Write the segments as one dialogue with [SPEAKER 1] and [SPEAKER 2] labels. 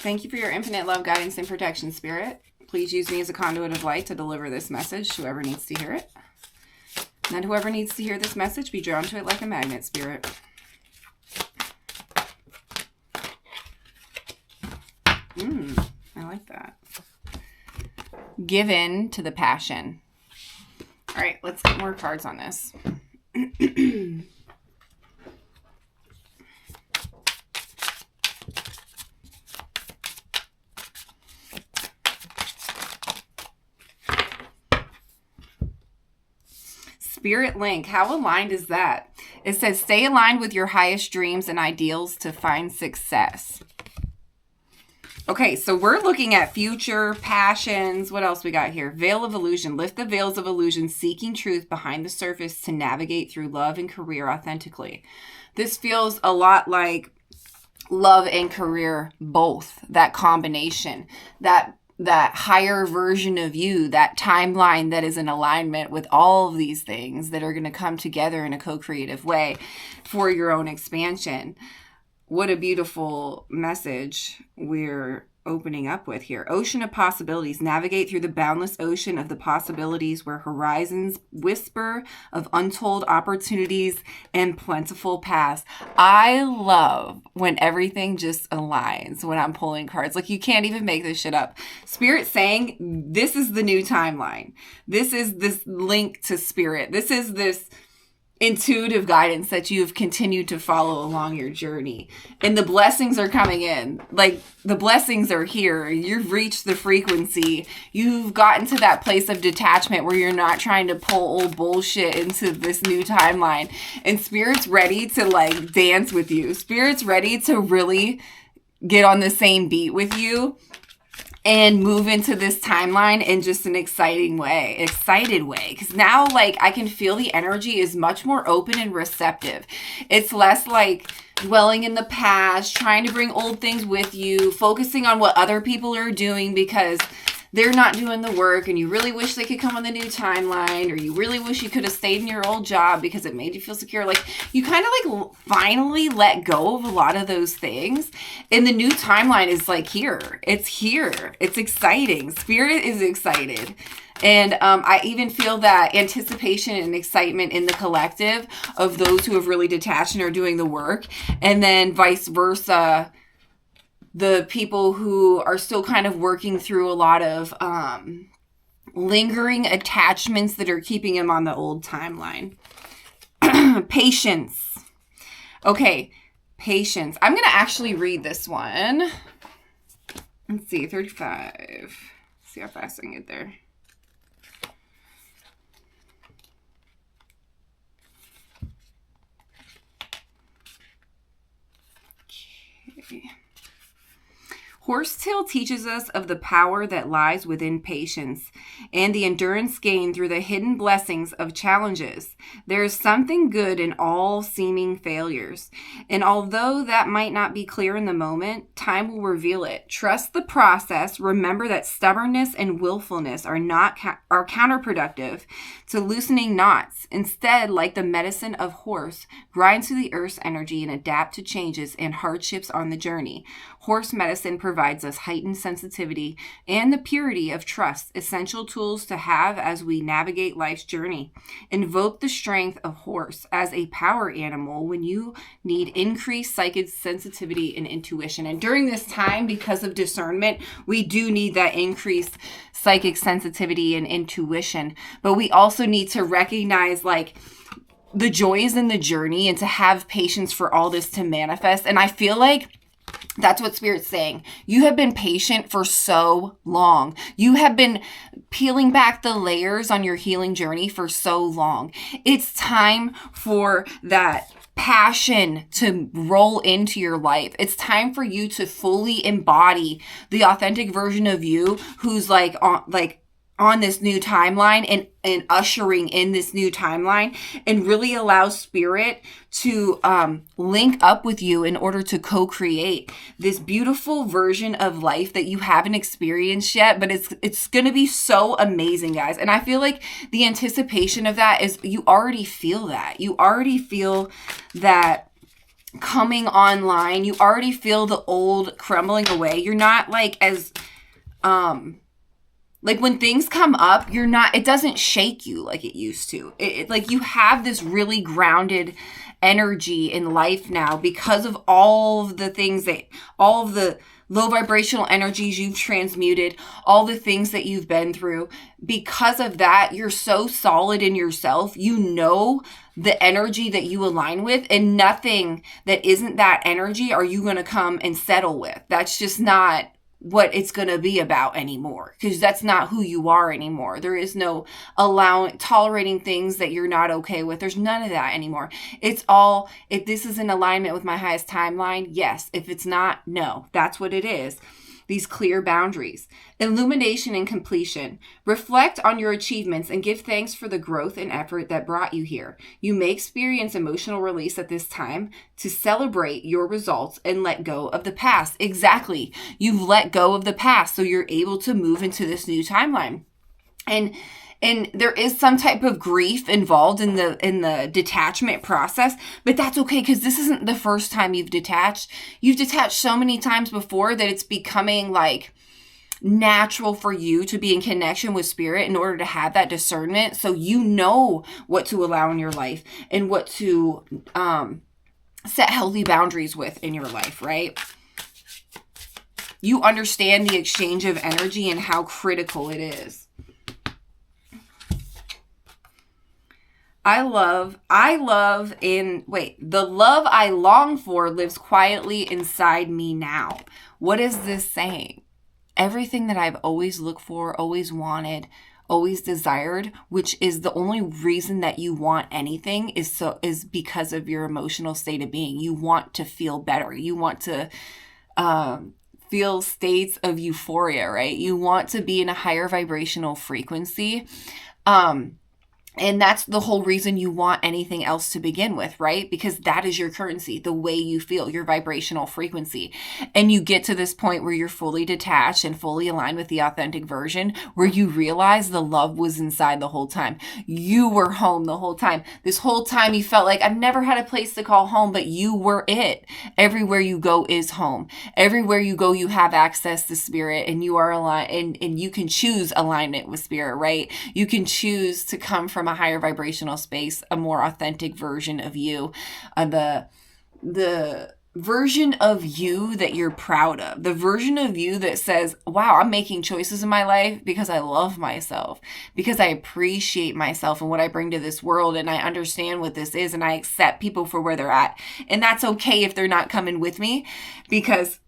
[SPEAKER 1] Thank you for your infinite love, guidance, and protection, Spirit. Please use me as a conduit of light to deliver this message to whoever needs to hear it. And whoever needs to hear this message, be drawn to it like a magnet, Spirit. I like that. Give in to the passion. All right, let's get more cards on this. Spirit link, how aligned is that? It says, stay aligned with your highest dreams and ideals to find success. Okay, so we're looking at future passions. What else we got here? Veil of illusion. Lift the veils of illusion, seeking truth behind the surface to navigate through love and career authentically. This feels a lot like love and career, both. That combination, that higher version of you, that timeline that is in alignment with all of these things that are going to come together in a co-creative way for your own expansion. What a beautiful message we're opening up with here. Ocean of possibilities. Navigate through the boundless ocean of the possibilities where horizons whisper of untold opportunities and plentiful paths. I love when everything just aligns when I'm pulling cards. Like, you can't even make this shit up. Spirit saying, this is the new timeline. This is this link to spirit. This is this intuitive guidance that you've continued to follow along your journey. And the blessings are coming in. Like, the blessings are here. You've reached the frequency. You've gotten to that place of detachment where you're not trying to pull old bullshit into this new timeline. And Spirit's ready to like dance with you. Spirit's ready to really get on the same beat with you and move into this timeline in just an excited way. Because now, like, I can feel the energy is much more open and receptive. It's less like dwelling in the past, trying to bring old things with you, focusing on what other people are doing because they're not doing the work and you really wish they could come on the new timeline, or you really wish you could have stayed in your old job because it made you feel secure. Like, you kind of like finally let go of a lot of those things. And the new timeline is like here. It's here. It's exciting. Spirit is excited. And I even feel that anticipation and excitement in the collective of those who have really detached and are doing the work. And then vice versa, the people who are still kind of working through a lot of lingering attachments that are keeping them on the old timeline. Patience. Okay, patience. I'm going to actually read this one. Let's see, 35. Let's see how fast I can get there. Okay. Horsetail teaches us of the power that lies within patience and the endurance gained through the hidden blessings of challenges. There is something good in all seeming failures. And although that might not be clear in the moment, time will reveal it. Trust the process. Remember that stubbornness and willfulness are counterproductive to loosening knots. Instead, like the medicine of horse, grind to the earth's energy and adapt to changes and hardships on the journey. Horse medicine provides us heightened sensitivity and the purity of trust, essential tools to have as we navigate life's journey. Invoke the strength of horse as a power animal when you need increased psychic sensitivity and intuition. And during this time, because of discernment, we do need that increased psychic sensitivity and intuition. But we also need to recognize, like, the joys in the journey and to have patience for all this to manifest. And I feel like that's what Spirit's saying. You have been patient for so long. You have been peeling back the layers on your healing journey for so long. It's time for that passion to roll into your life. It's time for you to fully embody the authentic version of you who's on this new timeline and ushering in this new timeline, and really allow Spirit to link up with you in order to co-create this beautiful version of life that you haven't experienced yet, but it's going to be so amazing, guys. And I feel like the anticipation of that is you already feel that. You already feel that coming online. You already feel the old crumbling away. You're not like as, like when things come up, it doesn't shake you like it used to. Like you have this really grounded energy in life now because of all of the low vibrational energies you've transmuted, all the things that you've been through. Because of that, you're so solid in yourself. You know the energy that you align with, and nothing that isn't that energy are you going to come and settle with. That's just not what it's going to be about anymore, because that's not who you are anymore. There is no tolerating things that you're not okay with. There's none of that anymore. It's all, if this is in alignment with my highest timeline, yes. If it's not, no. That's what it is. These clear boundaries. Illumination and completion. Reflect on your achievements and give thanks for the growth and effort that brought you here. You may experience emotional release at this time to celebrate your results and let go of the past. Exactly. You've let go of the past, so you're able to move into this new timeline. And there is some type of grief involved in the detachment process, but that's okay, because this isn't the first time you've detached. You've detached so many times before that it's becoming like natural for you to be in connection with spirit in order to have that discernment, so you know what to allow in your life and what to set healthy boundaries with in your life, right? You understand the exchange of energy and how critical it is. The love I long for lives quietly inside me now. What is this saying? Everything that I've always looked for, always wanted, always desired, which is the only reason that you want anything is because of your emotional state of being. You want to feel better. You want to feel states of euphoria, right? You want to be in a higher vibrational frequency. And that's the whole reason you want anything else to begin with, right? Because that is your currency, the way you feel, your vibrational frequency. And you get to this point where you're fully detached and fully aligned with the authentic version, where you realize the love was inside the whole time. You were home the whole time. This whole time you felt like, I've never had a place to call home, but you were it. Everywhere you go is home. Everywhere you go, you have access to spirit, and you are aligned, and you can choose alignment with spirit, right? You can choose to come from a higher vibrational space, a more authentic version of you, the version of you that you're proud of, the version of you that says, wow, I'm making choices in my life because I love myself, because I appreciate myself and what I bring to this world, and I understand what this is, and I accept people for where they're at. And that's okay if they're not coming with me, because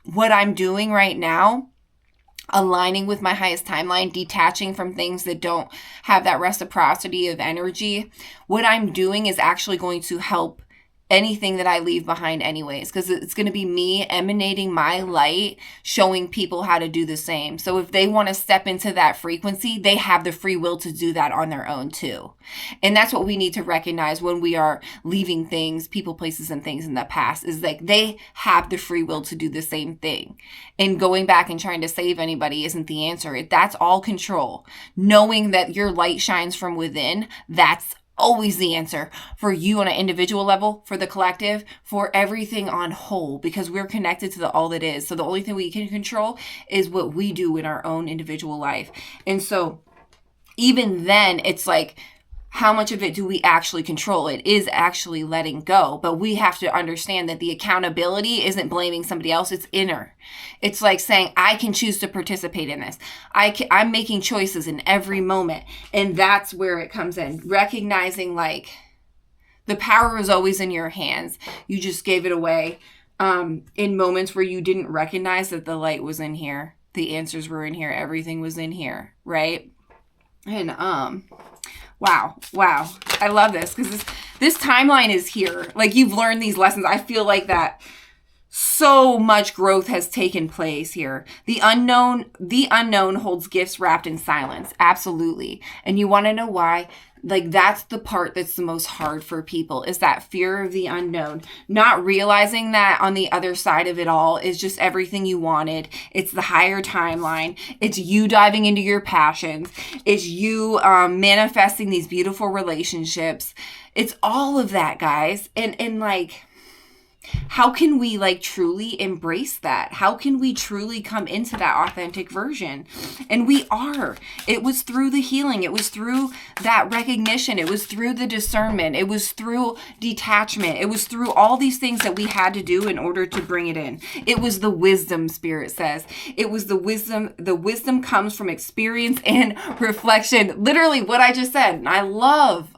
[SPEAKER 1] what I'm doing right now, aligning with my highest timeline, detaching from things that don't have that reciprocity of energy, what I'm doing is actually going to help anything that I leave behind anyways, because it's going to be me emanating my light, showing people how to do the same. So if they want to step into that frequency, they have the free will to do that on their own too. And that's what we need to recognize when we are leaving things, people, places, and things in the past, is like they have the free will to do the same thing. And going back and trying to save anybody isn't the answer. That's all control. Knowing that your light shines from within, that's always the answer for you on an individual level, for the collective, for everything on whole, because we're connected to the all that is. So the only thing we can control is what we do in our own individual life. And so even then, it's like, how much of it do we actually control? It is actually letting go, but we have to understand that the accountability isn't blaming somebody else. It's inner. It's like saying, I can choose to participate in this. I'm making choices in every moment. And that's where it comes in. Recognizing like the power is always in your hands. You just gave it away in moments where you didn't recognize that the light was in here. The answers were in here. Everything was in here, right? And Wow. I love this, because this timeline is here. Like, you've learned these lessons. I feel like that so much growth has taken place here. The unknown holds gifts wrapped in silence. Absolutely. And you want to know why? Like, that's the part that's the most hard for people, is that fear of the unknown. Not realizing that on the other side of it all is just everything you wanted. It's the higher timeline. It's you diving into your passions. It's you manifesting these beautiful relationships. It's all of that, guys. And like, How can we like truly embrace that? How can we truly come into that authentic version? And we are. It was through the healing. It was through that recognition. It was through the discernment. It was through detachment. It was through all these things that we had to do in order to bring it in. It was the wisdom, Spirit says. It was the wisdom. The wisdom comes from experience and reflection. Literally what I just said. And I love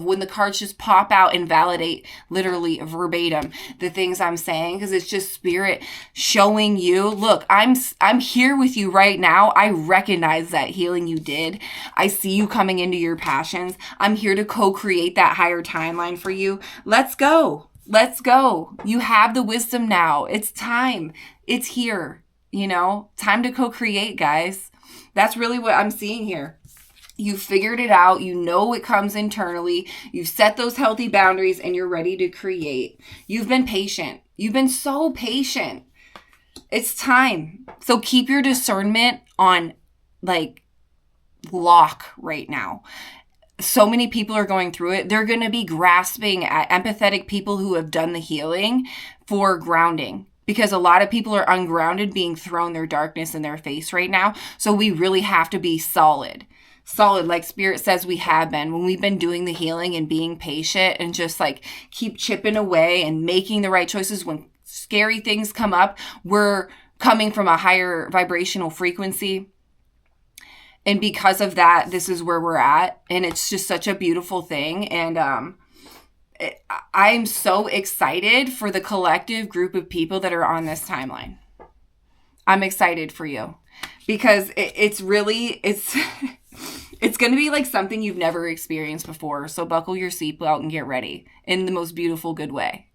[SPEAKER 1] when the cards just pop out and validate literally verbatim the things I'm saying, because it's just Spirit showing you, look, I'm here with you right now. I recognize that healing you did. I see you coming into your passions. I'm here to co-create that higher timeline for you. Let's go. Let's go. You have the wisdom now. It's time. It's here. Time to co-create, guys. That's really what I'm seeing here. You figured it out. You know it comes internally. You've set those healthy boundaries and you're ready to create. You've been patient. You've been so patient. It's time. So keep your discernment on lock right now. So many people are going through it. They're going to be grasping at empathetic people who have done the healing for grounding. Because a lot of people are ungrounded, being thrown their darkness in their face right now. So we really have to be solid, like Spirit says we have been when we've been doing the healing and being patient and just keep chipping away and making the right choices. When scary things come up, we're coming from a higher vibrational frequency. And because of that, this is where we're at. And it's just such a beautiful thing. And I'm so excited for the collective group of people that are on this timeline. I'm excited for you because it's it's going to be like something you've never experienced before. So buckle your seatbelt and get ready in the most beautiful, good way.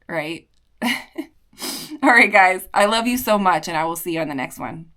[SPEAKER 1] Right? All right, guys. I love you so much, and I will see you on the next one.